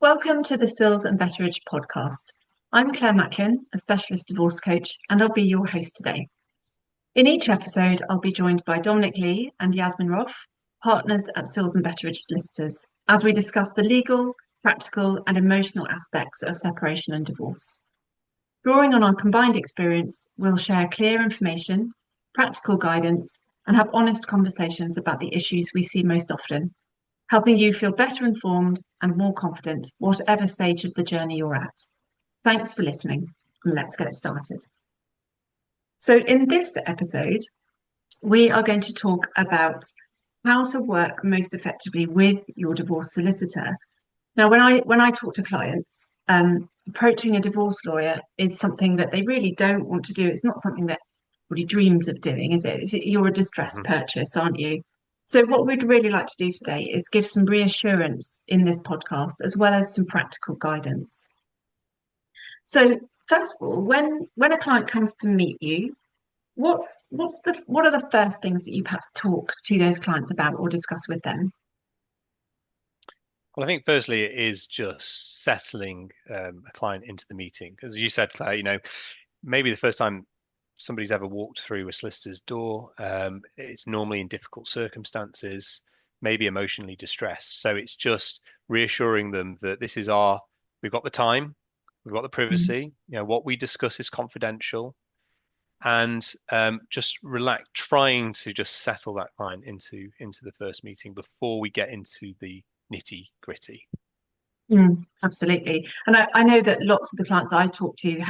Welcome to the Sills Betteridge podcast. I'm Claire Macklin, a specialist divorce coach, and I'll be your host today. In each episode, I'll be joined by Dominic and Yasmine Roff, partners at Sills Betteridge Solicitors, as we discuss the legal, practical, and emotional aspects of separation and divorce. Drawing on our combined experience, we'll share clear information, practical guidance, and have honest conversations about the issues we see most often, helping you feel better informed and more confident, whatever stage of the journey you're at. Thanks for listening, and let's get started. So in this episode, we are going to talk about how to work most effectively with your divorce solicitor. Now, when I talk to clients, approaching a divorce lawyer is something that they really don't want to do. It's not something that everybody dreams of doing, is it? You're a distressed purchase, aren't you? So what we'd really like to do today is give some reassurance in this podcast, as well as some practical guidance. So first of all, when a client comes to meet you, what are the first things that you perhaps talk to those clients about or discuss with them? Well, I think firstly it is just settling a client into the meeting. As you said, Claire, maybe the first time somebody's ever walked through a solicitor's door, it's normally in difficult circumstances, maybe emotionally distressed. So it's just reassuring them that we've got the time, we've got the privacy, what we discuss is confidential, and just relax, trying to just settle that client into the first meeting before we get into the nitty gritty. Absolutely. And I know that lots of the clients I talk to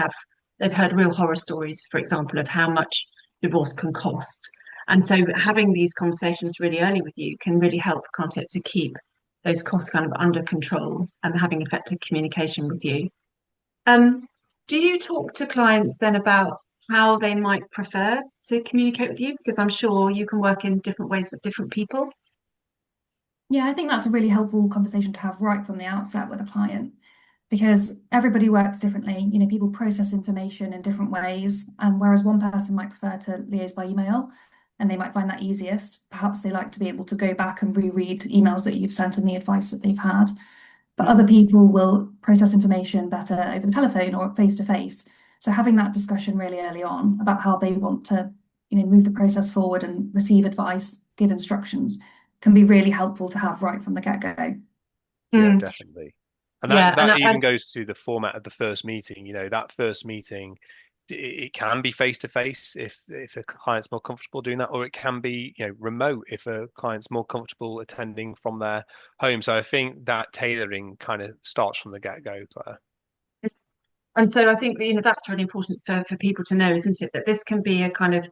they've heard real horror stories, for example, of how much divorce can cost. And so having these conversations really early with you can really help, can't it, to keep those costs kind of under control and having effective communication with you. Do you talk to clients then about how they might prefer to communicate with you? Because I'm sure you can work in different ways with different people. Yeah, I think that's a really helpful conversation to have right from the outset with a client because everybody works differently. People process information in different ways, and whereas one person might prefer to liaise by email and they might find that easiest, perhaps they like to be able to go back and reread emails that you've sent and the advice that they've had. But other people will process information better over the telephone or face to face. So having that discussion really early on about how they want to, move the process forward and receive advice, give instructions can be really helpful to have right from the get-go. Yeah, definitely. And Yeah, that even goes to the format of the first meeting. That first meeting, it can be face to face if a client's more comfortable doing that, or it can be remote if a client's more comfortable attending from their home. So I think that tailoring kind of starts from the get-go, Claire. And so I think that's really important for people to know, isn't it? That this can be a kind of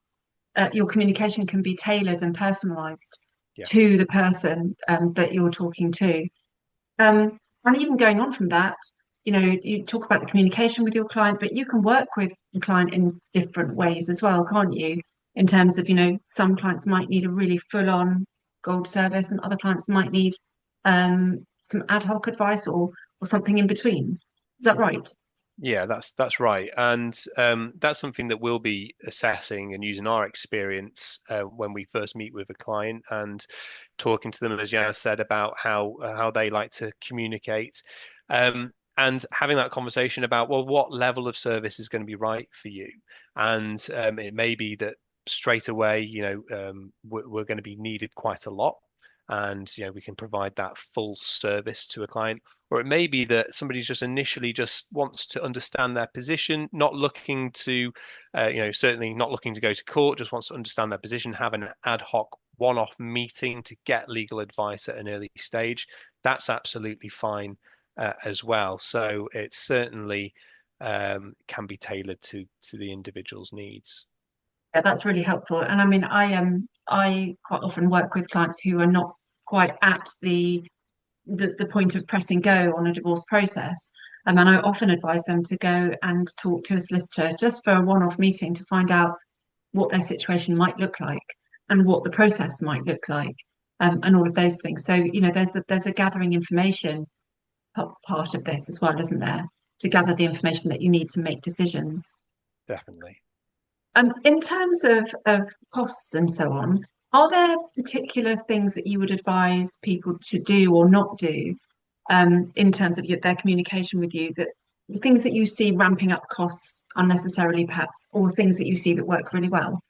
your communication can be tailored and personalised to the person that you're talking to. And even going on from that, you talk about the communication with your client, but you can work with the client in different ways as well, can't you? In terms of, some clients might need a really full-on gold service, and other clients might need some ad hoc advice or something in between. Is that right? Yeah, that's right, and that's something that we'll be assessing and using our experience when we first meet with a client and talking to them, as Jana said, about how they like to communicate, and having that conversation about, well, what level of service is going to be right for you, and it may be that straight away, we're going to be needed quite a lot. And we can provide that full service to a client, or it may be that somebody's just initially just wants to understand their position, not looking to, certainly not looking to go to court, just wants to understand their position, have an ad hoc one-off meeting to get legal advice at an early stage. That's absolutely fine as well. So it certainly can be tailored to the individual's needs. Yeah, that's really helpful. And I mean, I quite often work with clients who are not quite at the point of pressing go on a divorce process. And I often advise them to go and talk to a solicitor just for a one-off meeting to find out what their situation might look like and what the process might look like, and all of those things. So, there's a gathering information part of this as well, isn't there? To gather the information that you need to make decisions. Definitely. In terms of costs and so on, are there particular things that you would advise people to do or not do in terms of their communication with you, that things that you see ramping up costs unnecessarily, perhaps, or things that you see that work really well?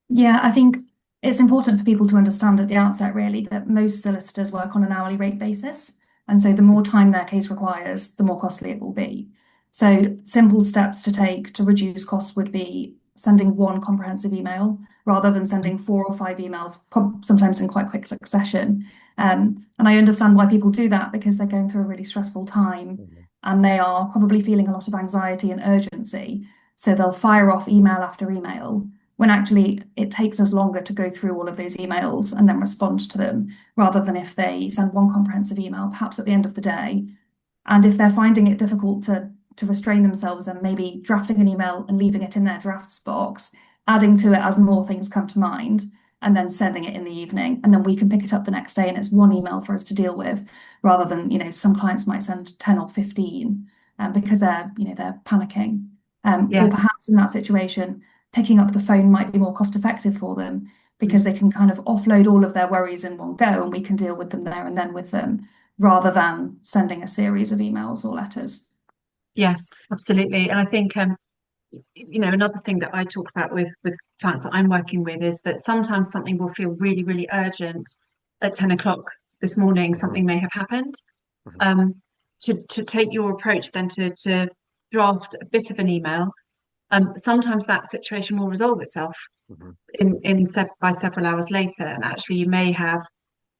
Yeah, I think it's important for people to understand at the outset, really, that most solicitors work on an hourly rate basis. And so the more time their case requires, the more costly it will be. So simple steps to take to reduce costs would be sending one comprehensive email rather than sending 4 or 5 emails, sometimes in quite quick succession. And I understand why people do that, because they're going through a really stressful time and they are probably feeling a lot of anxiety and urgency. So they'll fire off email after email, when actually it takes us longer to go through all of those emails and then respond to them, rather than if they send one comprehensive email, perhaps at the end of the day. And if they're finding it difficult to restrain themselves, and maybe drafting an email and leaving it in their drafts box, adding to it as more things come to mind, and then sending it in the evening. And then we can pick it up the next day and it's one email for us to deal with, rather than, some clients might send 10 or 15 because they're panicking. Or Yes. perhaps in that situation, picking up the phone might be more cost effective for them, because they can kind of offload all of their worries in one go and we can deal with them there and then with them, rather than sending a series of emails or letters. Yes, absolutely. And I think another thing that I talk about with clients that I'm working with is that sometimes something will feel really, really urgent at 10 o'clock this morning. Something may have happened. To take your approach then to draft a bit of an email, sometimes that situation will resolve itself by several hours later, and actually you may have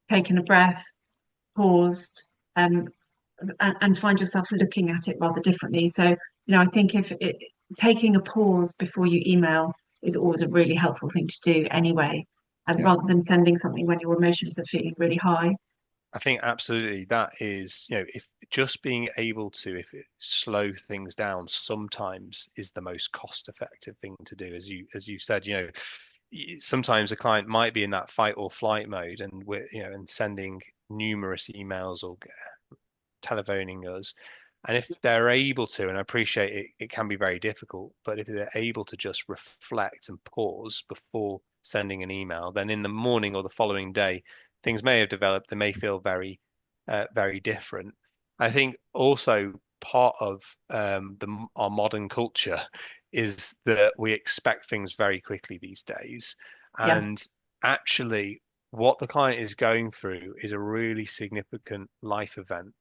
taken a breath, paused, and find yourself looking at it rather differently. So, I think taking a pause before you email is always a really helpful thing to do anyway, rather than sending something when your emotions are feeling really high. I think absolutely that is, if just being able to, if it slow things down sometimes is the most cost effective thing to do. As you said, sometimes a client might be in that fight or flight mode, and and sending numerous emails or telephoning us. And if they're able to, and I appreciate it, it can be very difficult, but if they're able to just reflect and pause before sending an email, then in the morning or the following day, things may have developed. They may feel very, very different. I think also part of our modern culture is that we expect things very quickly these days. And actually, what the client is going through is a really significant life event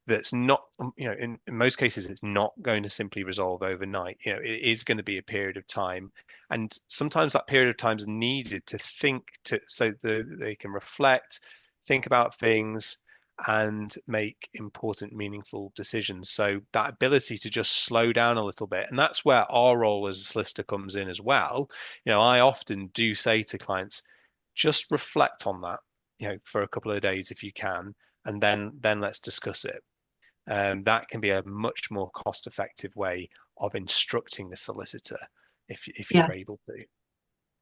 that's not, in most cases, it's not going to simply resolve overnight. It is going to be a period of time. And sometimes that period of time is needed to think so that they can reflect, think about things, and make important, meaningful decisions. So that ability to just slow down a little bit. And that's where our role as a solicitor comes in as well. I often do say to clients, just reflect on that, for a couple of days if you can, and then let's discuss it. That can be a much more cost-effective way of instructing the solicitor if you're able to.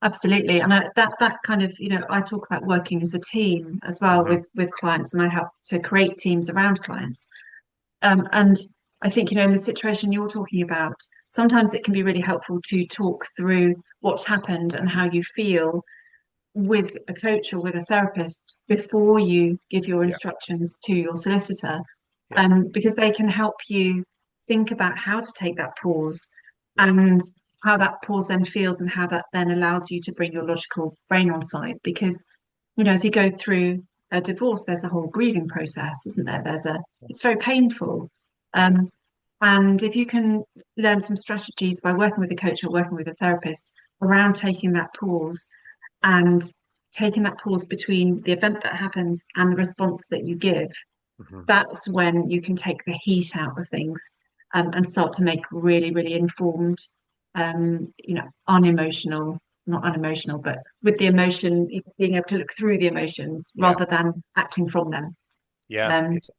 Absolutely. And that kind of, I talk about working as a team as well with clients, and I help to create teams around clients. And I think, in the situation you're talking about, sometimes it can be really helpful to talk through what's happened and how you feel with a coach or with a therapist before you give your instructions to your solicitor, because they can help you think about how to take that pause and how that pause then feels, and how that then allows you to bring your logical brain on side. Because, as you go through a divorce, there's a whole grieving process, isn't there? It's very painful. And if you can learn some strategies by working with a coach or working with a therapist around taking that pause, and taking that pause between the event that happens and the response that you give, that's when you can take the heat out of things, and start to make really, really informed, unemotional, not unemotional, but with the emotion, being able to look through the emotions rather than acting from them. It's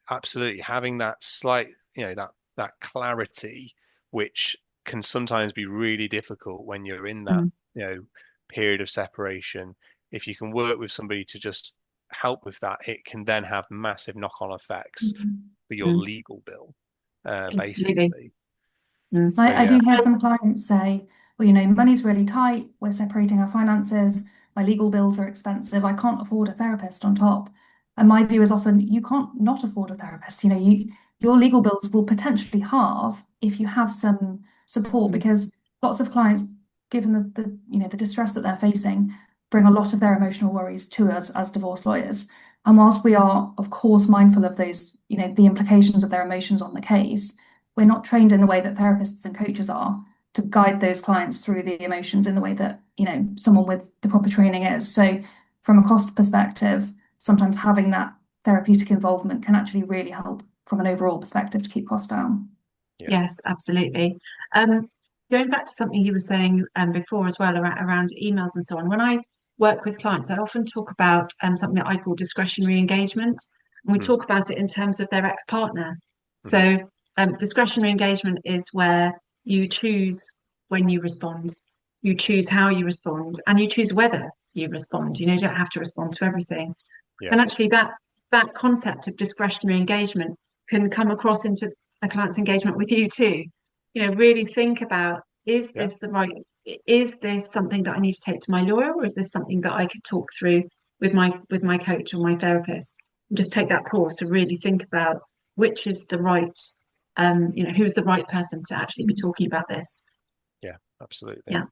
absolutely having that slight, that clarity, which can sometimes be really difficult when you're in that, period of separation. If you can work with somebody to just help with that, it can then have massive knock-on effects for your legal bill, basically. So, I do hear some clients say, well, money's really tight, we're separating our finances, my legal bills are expensive, I can't afford a therapist on top. And my view is often you can't not afford a therapist. Your legal bills will potentially halve if you have some support, because lots of clients, given the distress that they're facing, bring a lot of their emotional worries to us as divorce lawyers. And whilst we are, of course, mindful of those, the implications of their emotions on the case, we're not trained in the way that therapists and coaches are to guide those clients through the emotions in the way that, someone with the proper training is. So from a cost perspective, sometimes having that therapeutic involvement can actually really help from an overall perspective to keep costs down. Yeah. Yes, absolutely. Going back to something you were saying before as well around emails and so on, when I work with clients, I often talk about something that I call discretionary engagement. And we talk about it in terms of their ex-partner. So discretionary engagement is where you choose when you respond, you choose how you respond, and you choose whether you respond. You don't have to respond to everything. Yeah. And actually that concept of discretionary engagement can come across into a client's engagement with you too. Really think about, is this something that I need to take to my lawyer, or is this something that I could talk through with my coach or my therapist? And just take that pause to really think about which is the right, who's the right person to actually be talking about this. Yeah, absolutely. Yeah.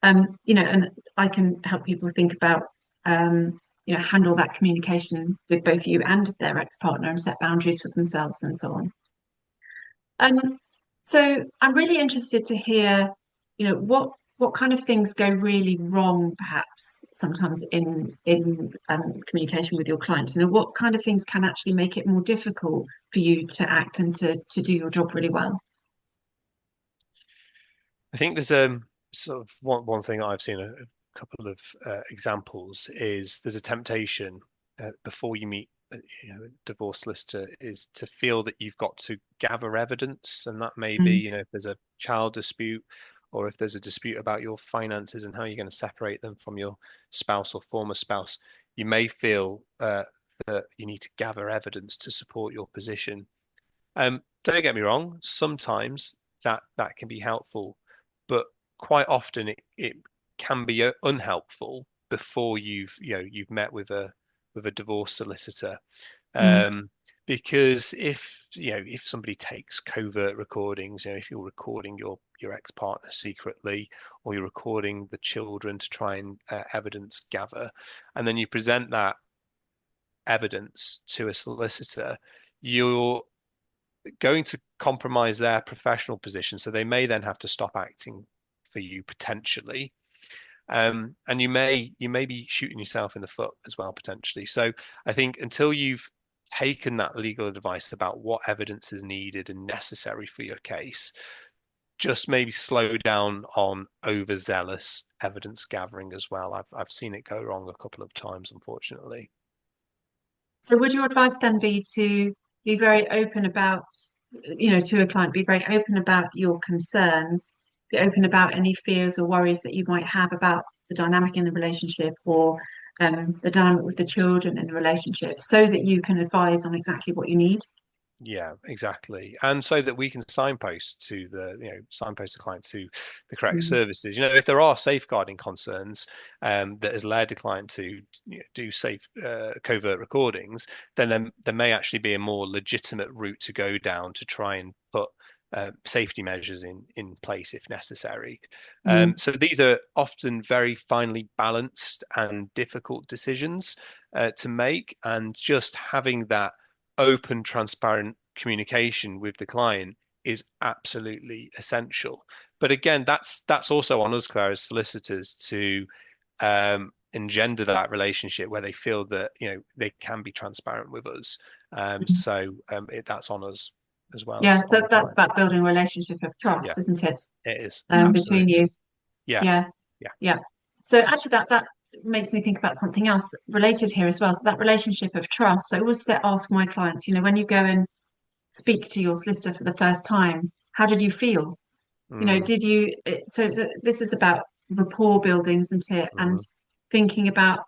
And I can help people think about, handle that communication with both you and their ex-partner and set boundaries for themselves and so on. So I'm really interested to hear, what kind of things go really wrong, perhaps sometimes in communication with your clients. What kind of things can actually make it more difficult for you to act and to do your job really well? I think there's sort of one thing I've seen a couple of examples is there's a temptation before you meet a divorce solicitor is to feel that you've got to gather evidence, and that may be if there's a child dispute or if there's a dispute about your finances and how you're going to separate them from your spouse or former spouse, you may feel that you need to gather evidence to support your position. Don't get me wrong, sometimes that can be helpful, but quite often it can be unhelpful before you've met with a divorce solicitor. Because if somebody takes covert recordings, if you're recording your ex-partner secretly, or you're recording the children to try and evidence gather, and then you present that evidence to a solicitor, you're going to compromise their professional position. So they may then have to stop acting for you potentially. And you may be shooting yourself in the foot as well, potentially. So I think until you've taken that legal advice about what evidence is needed and necessary for your case, just maybe slow down on overzealous evidence gathering as well. I've seen it go wrong a couple of times, unfortunately. So would your advice then be to be very open about, to a client, be very open about your concerns, be open about any fears or worries that you might have about the dynamic in the relationship, or the dynamic with the children in the relationship, so that you can advise on exactly what you need? Yeah, exactly. And so that we can signpost to signpost the client to the correct services. If there are safeguarding concerns that has led the client to do safe covert recordings, then there may actually be a more legitimate route to go down to try and put safety measures in place if necessary. So these are often very finely balanced and difficult decisions to make, and just having that open, transparent communication with the client is absolutely essential. But again, that's also on us, Claire, as solicitors, to engender that relationship where they feel that they can be transparent with us. So that's on us as well. Yeah, As so on that's about building a relationship of trust, Yeah, isn't it? it is Between you. Yeah. Yeah. So actually that makes me think about something else related here as well. So that relationship of trust. I always ask my clients, when you go and speak to your solicitor for the first time, how did you feel? Did you, this is about rapport building, isn't it? And thinking about,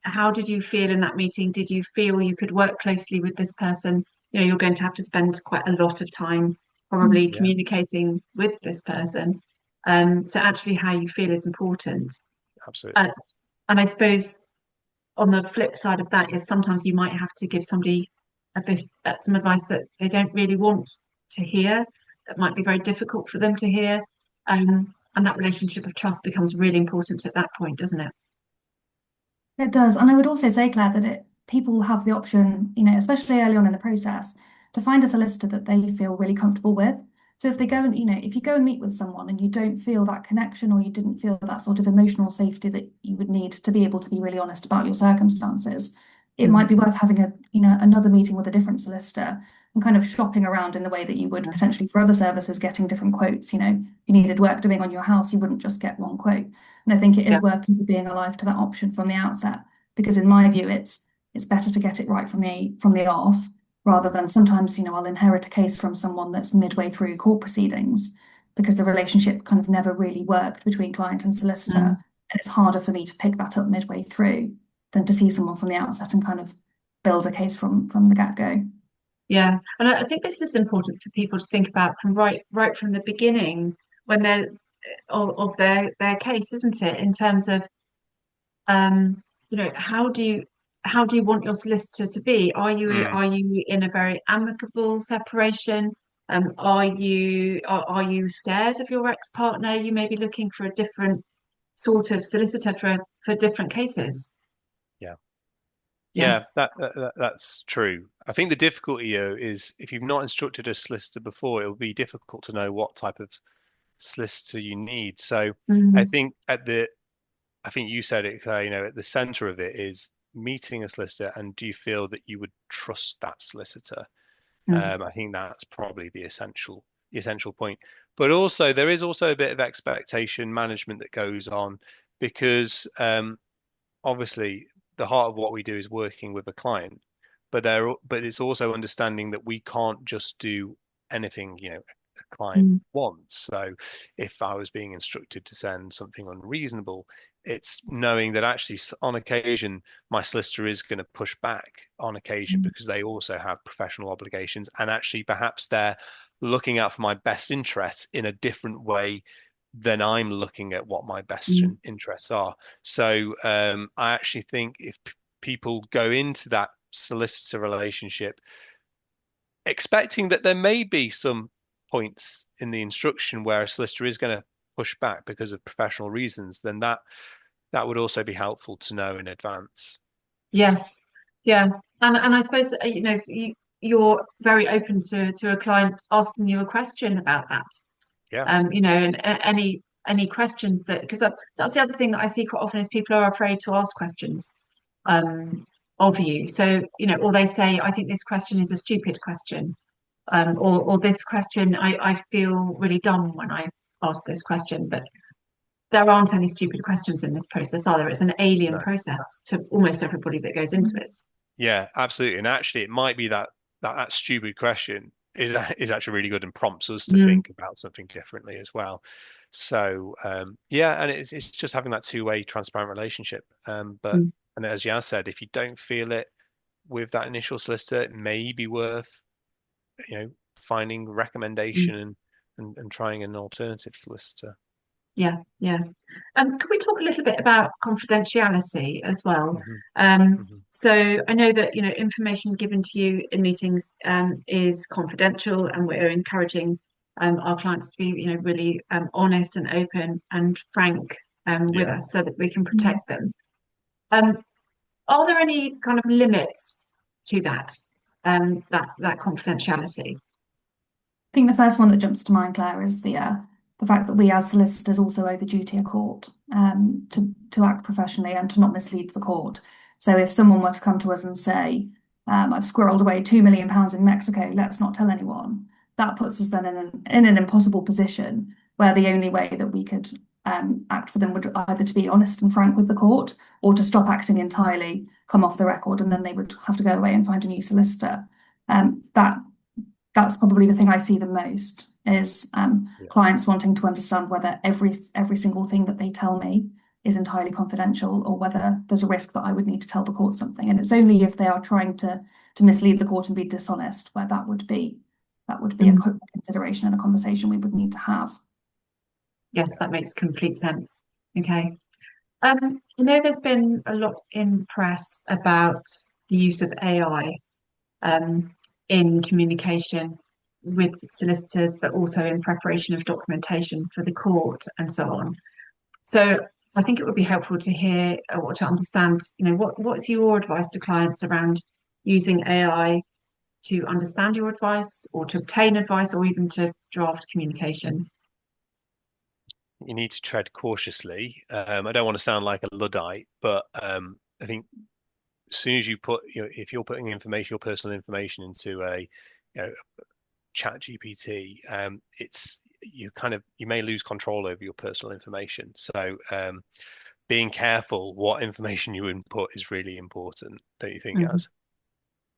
how did you feel in that meeting? Did you feel you could work closely with this person? You're going to have to spend quite a lot of time probably communicating with this person. So actually how you feel is important. Absolutely. And I suppose on the flip side of that is sometimes you might have to give somebody a bit some advice that they don't really want to hear, that might be very difficult for them to hear. And that relationship of trust becomes really important at that point, doesn't it? It does. And I would also say, Claire, that people have the option, especially early on in the process, to find a solicitor that they feel really comfortable with. So if they go and, if you go and meet with someone and you don't feel that connection, or you didn't feel that sort of emotional safety that you would need to be able to be really honest about your circumstances, it might be worth having another meeting with a different solicitor and kind of shopping around in the way that you would potentially for other services, getting different quotes. If you needed work doing on your house, you wouldn't just get one quote. And I think it is worth people being alive to that option from the outset, because in my view, it's better to get it right from the off, rather than sometimes, I'll inherit a case from someone that's midway through court proceedings because the relationship kind of never really worked between client and solicitor. And it's harder for me to pick that up midway through than to see someone from the outset and kind of build a case from the get-go. Yeah, and I think this is important for people to think about from right from the beginning when they're of their case, isn't it? In terms of how do you want your solicitor to be? Are you in a very amicable separation? Are you scared of your ex-partner? You may be looking for a different sort of solicitor for different cases. Yeah, that's true. I think the difficulty here is if you've not instructed a solicitor before, it will be difficult to know what type of solicitor you need. So I think I think you said it, Claire, at the center of it is meeting a solicitor, and do you feel that you would trust that solicitor? I think that's probably the essential point. But also there is also a bit of expectation management that goes on, because obviously the heart of what we do is working with a client, but it's also understanding that we can't just do anything a client wants. So if I was being instructed to send something unreasonable, it's knowing that actually on occasion my solicitor is going to push back on occasion because they also have professional obligations, and actually perhaps they're looking out for my best interests in a different way than I'm looking at what my best interests are. So I actually think if people go into that solicitor relationship expecting that there may be some points in the instruction where a solicitor is going to push back because of professional reasons, then that would also be helpful to know in advance. Yes, yeah, and I suppose if you're very open to a client asking you a question about that. Yeah. And any questions because that's the other thing that I see quite often is people are afraid to ask questions of you. So, or they say, I think this question is a stupid question. Or this question, I feel really dumb when I ask this question, but there aren't any stupid questions in this process, are there? It's an alien process to almost everybody that goes into it. Yeah, absolutely. And actually, it might be that stupid question is actually really good and prompts us to think about something differently as well. So yeah, and it's just having that two-way transparent relationship. But and as Yaz said, if you don't feel it with that initial solicitor, it may be worth finding recommendation and trying an alternative solicitor. Yeah. Can we talk a little bit about confidentiality as well? So I know that information given to you in meetings is confidential, and we're encouraging our clients to be really honest and open and frank with us so that we can protect them. Are there any kind of limits to that confidentiality? I think the first one that jumps to mind, Claire, is the fact that we as solicitors also owe the duty of court to act professionally and to not mislead the court. So if someone were to come to us and say, I've squirreled away £2 million in Mexico, let's not tell anyone, that puts us then in an impossible position where the only way that we could act for them would either to be honest and frank with the court, or to stop acting entirely, come off the record, and then they would have to go away and find a new solicitor. That's probably the thing I see the most is clients wanting to understand whether every single thing that they tell me is entirely confidential, or whether there's a risk that I would need to tell the court something. And it's only if they are trying to mislead the court and be dishonest where that would be a consideration and a conversation we would need to have. Yes, that makes complete sense. Okay. I know there's been a lot in press about the use of AI in communication with solicitors, but also in preparation of documentation for the court and so on. So I think it would be helpful to hear or to understand, what's your advice to clients around using AI to understand your advice or to obtain advice or even to draft communication? You need to tread cautiously. I don't want to sound like a Luddite, but I think as soon as you put, if you're putting information, your personal information into a, chat GPT, you may lose control over your personal information. So being careful what information you input is really important, don't you think, Yas?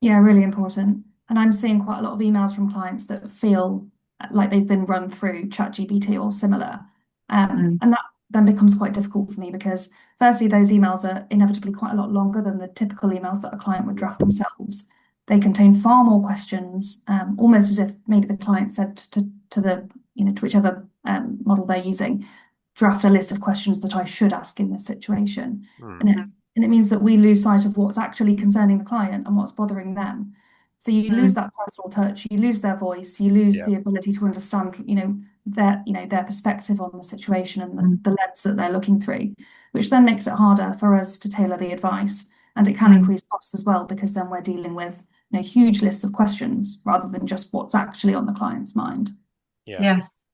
Yeah, really important. And I'm seeing quite a lot of emails from clients that feel like they've been run through ChatGPT or similar. And that then becomes quite difficult for me because firstly, those emails are inevitably quite a lot longer than the typical emails that a client would draft themselves. They contain far more questions, almost as if maybe the client said to whichever model they're using, draft a list of questions that I should ask in this situation. And it means that we lose sight of what's actually concerning the client and what's bothering them. So you lose that personal touch, you lose their voice, you lose the ability to understand, their perspective on the situation and the lens that they're looking through, which then makes it harder for us to tailor the advice. And it can increase costs as well, because then we're dealing with huge lists of questions rather than just what's actually on the client's mind. Yes.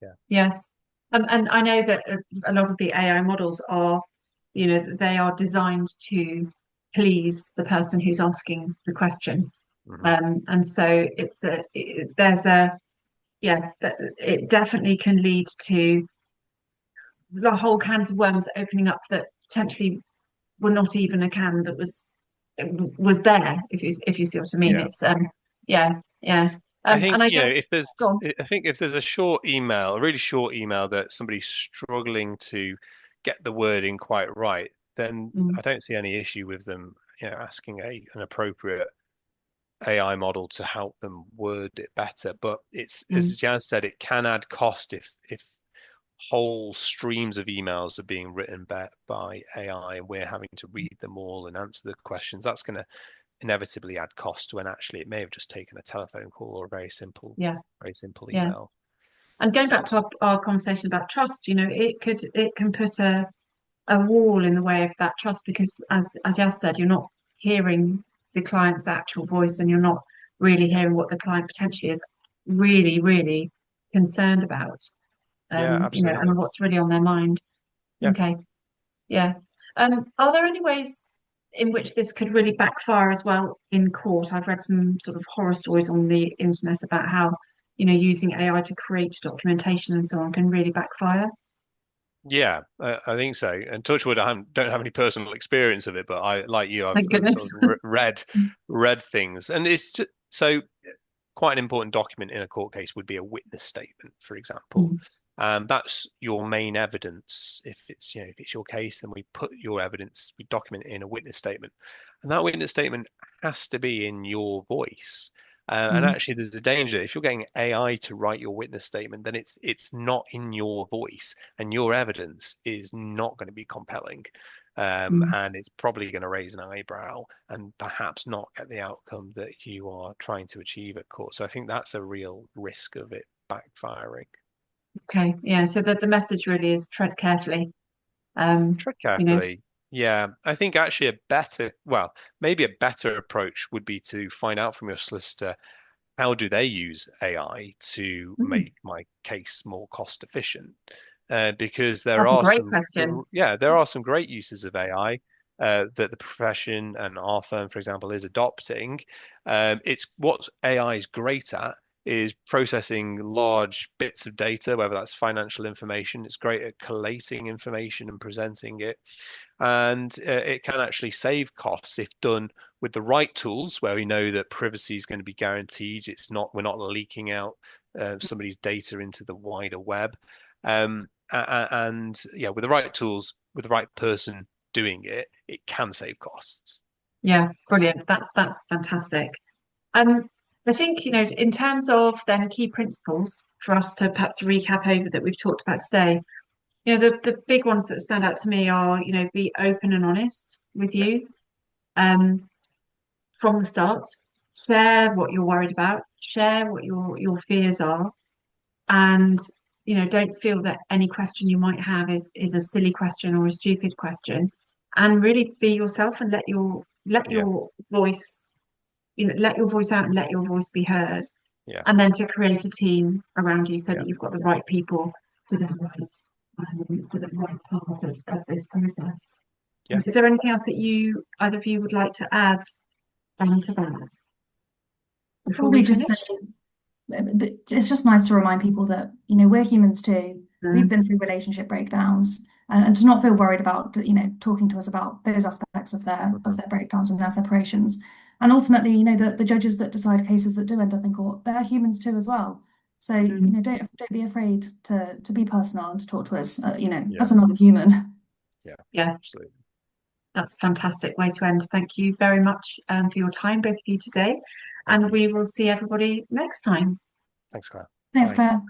And I know that a lot of the AI models are, they are designed to please the person who's asking the question. And so it definitely can lead to the whole cans of worms opening up that potentially were not even a can that was there, if you see what I mean. It's yeah. I think, And I guess if there's a really short email that somebody's struggling to get the wording quite right, then I don't see any issue with them, asking an appropriate AI model to help them word it better. But it's, as Jazz said, it can add cost if whole streams of emails are being written by AI and we're having to read them all and answer the questions. That's going to inevitably add cost when actually it may have just taken a telephone call or a very simple email. And going back to our conversation about trust, it can put a wall in the way of that trust, because as Yas said, you're not hearing the client's actual voice and you're not really hearing what the client potentially is really, really concerned about. Absolutely. And what's really on their mind. Okay. Yeah. Are there any ways in which this could really backfire as well in court? I've read some sort of horror stories on the internet about how, using AI to create documentation and so on can really backfire. Yeah, I think so. And touch wood, don't have any personal experience of it, but like you, I've Thank goodness. sort of read things, and it's just, so quite an important document in a court case would be a witness statement, for example. That's your main evidence. If it's your case, then we put your evidence, we document it in a witness statement, and that witness statement has to be in your voice. And actually, there's a danger if you're getting AI to write your witness statement, then it's not in your voice, and your evidence is not going to be compelling, and it's probably going to raise an eyebrow and perhaps not get the outcome that you are trying to achieve at court. So I think that's a real risk of it backfiring. Okay, yeah. So that the message really is tread carefully. Tread carefully. Yeah, I think actually maybe a better approach would be to find out from your solicitor, how do they use AI to make my case more cost efficient? Because there are some great uses of AI that the profession and our firm, for example, is adopting. It's what AI is great at is processing large bits of data, whether that's financial information. It's great at collating information and presenting it. And it can actually save costs if done with the right tools, where we know that privacy is going to be guaranteed. We're not leaking out somebody's data into the wider web. And with the right tools, with the right person doing it, it can save costs. Yeah, brilliant. That's fantastic. I think, in terms of then key principles for us to perhaps recap over that we've talked about today, the big ones that stand out to me are, be open and honest with you from the start. Share what you're worried about, share what your fears are, and don't feel that any question you might have is a silly question or a stupid question, and really be yourself and let your voice, let your voice out and let your voice be heard. Yeah. And then to create a team around you so that you've got the right people for the right part of this process. Yeah. Is there anything else that either of you would like to add to that before we finish? But it's just nice to remind people that, we're humans too. We've been through relationship breakdowns, and to not feel worried about, talking to us about those aspects of their breakdowns and their separations. And ultimately, the judges that decide cases that do end up in court, they're humans too as well. So, don't be afraid to be personal and to talk to us, as another human. Yeah. Absolutely. That's a fantastic way to end. Thank you very much for your time, both of you today. And we will see everybody next time. Thanks, Claire. Thanks, Bye. Claire.